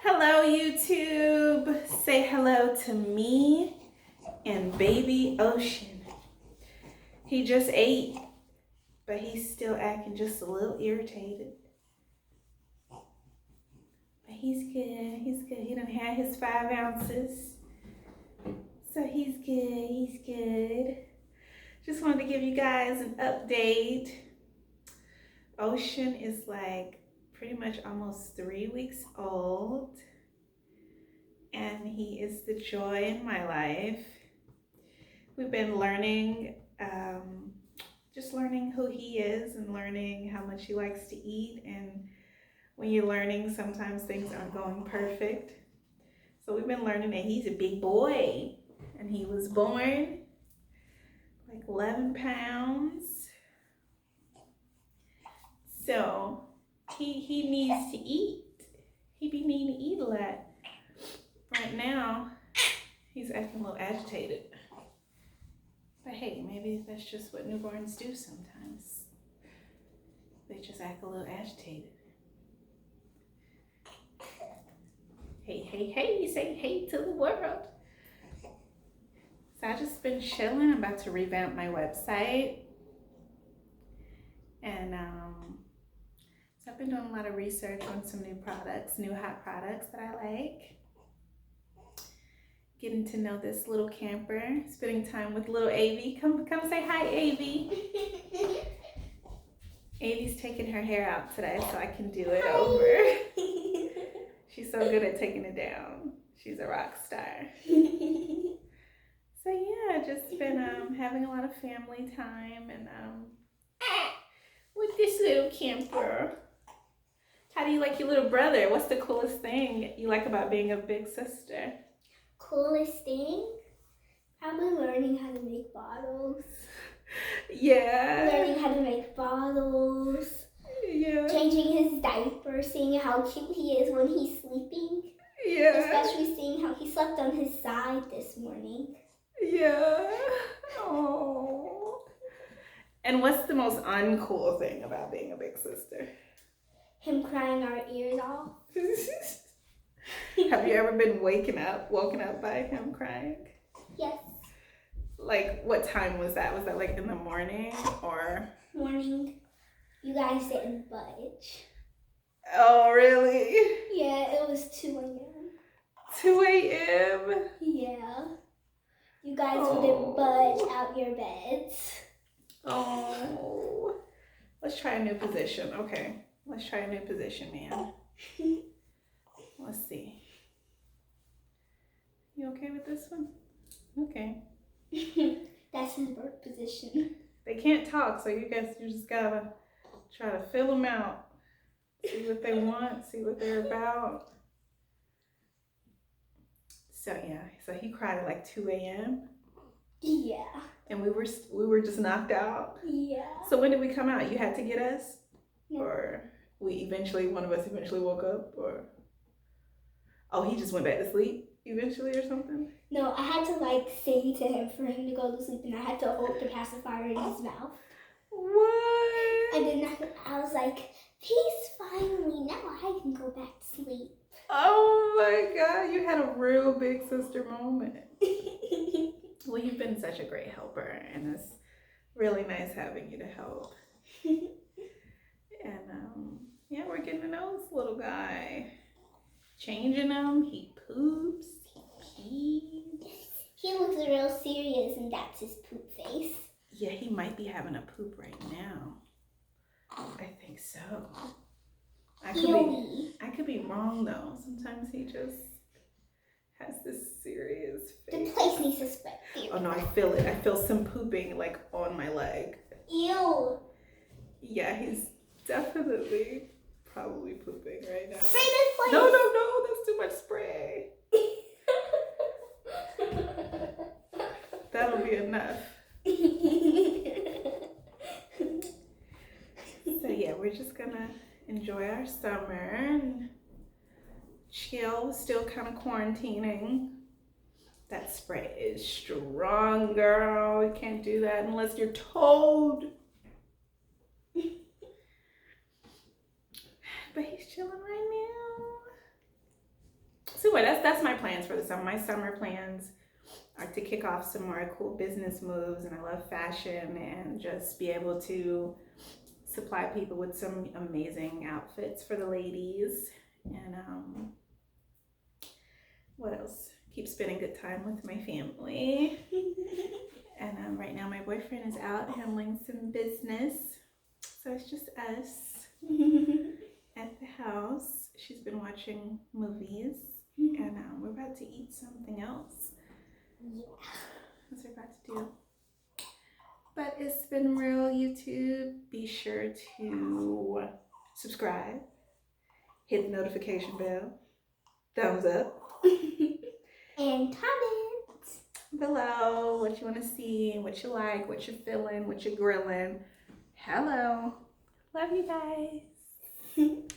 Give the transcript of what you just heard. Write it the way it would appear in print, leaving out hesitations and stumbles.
Hello, YouTube. Say hello to me and baby Ocean. He just ate, but he's still acting just a little irritated. But he's good. He's good. He done had his 5 ounces. So he's good. He's good. Just wanted to give you guys an update. Ocean is like pretty much almost 3 weeks old. And he is the joy in my life. We've been learning, just learning who he is and learning how much he likes to eat. And when you're learning, sometimes things aren't going perfect. So we've been learning that he's a big boy. And he was born like 11 pounds. So he needs to eat. He be needing to eat a lot. Right now, he's acting a little agitated. But hey, maybe that's just what newborns do sometimes. They just act a little agitated. Hey, hey, hey, say hey to the world. So I just been chilling. I'm about to revamp my website. And so I've been doing a lot of research on some new products, new hot products that I like. Getting to know this little camper, spending time with little Avie. Come say hi, Avie. Avie's taking her hair out today so I can do it over. She's so good at taking it down. She's a rock star. So yeah, just been having a lot of family time and with this little camper. How do you like your little brother? What's the coolest thing you like about being a big sister? Coolest thing? Probably learning how to make bottles. Yeah. Learning how to make bottles. Yeah. Changing his diaper, seeing how cute he is when he's sleeping. Yeah. Especially seeing how he slept on his side this morning. Yeah. Oh. And what's the most uncool thing about being a big sister? Him crying our ears off. Have you ever been woken up by him crying? Yes. Like, what time was that? Was that like in the morning or? Morning. You guys didn't budge. Oh, really? Yeah, it was 2 a.m. 2 a.m.? Yeah. You guys wouldn't budge out your beds. Oh. Let's try a new position. Okay. Let's try a new position, man. Let's see. You okay with this one? Okay. That's his birth position. They can't talk, so you just gotta try to fill them out. See what they want, see what they're about. So yeah, so he cried at like 2 a.m. Yeah. And we were just knocked out. Yeah. So when did we come out? You had to get us? No. Or one of us eventually woke up? Or oh, he just went back to sleep eventually or something? No, I had to say to him for him to go to sleep, and I had to hold the pacifier in his mouth. What? And then I was like, peace, finally, now I can go back to sleep. Oh my God, you had a real big sister moment. Well, you've been such a great helper, and it's really nice having you to help. And yeah, we're getting to know this little guy. Changing him, he poops, he pees. He looks real serious, and that's his poop face. Yeah, he might be having a poop right now. I think so. I could be wrong though. Sometimes he just has this serious face. The place needs to spread. Oh no, I feel it. I feel some pooping on my leg. Ew. Yeah, he's definitely probably pooping right now. Spray this place. No, that's too much spray. That'll be enough. So yeah, we're just gonna enjoy our summer and chill. Still kind of quarantining. That spray is strong, girl. You can't do that unless you're told. But he's chilling right now. that's my plans for the summer. My summer plans are to kick off some more cool business moves, and I love fashion, and just be able to supply people with some amazing outfits for the ladies. And what else? Keep spending good time with my family. And right now my boyfriend is out handling some business, so it's just us at the house. She's been watching movies, and we're about to eat something else. Yeah. That's what we're about to do. But it's been real, YouTube. Be sure to subscribe, hit the notification bell, thumbs up, and comment below what you want to see, what you like, what you're feeling, what you're grilling. Hello. Love you guys.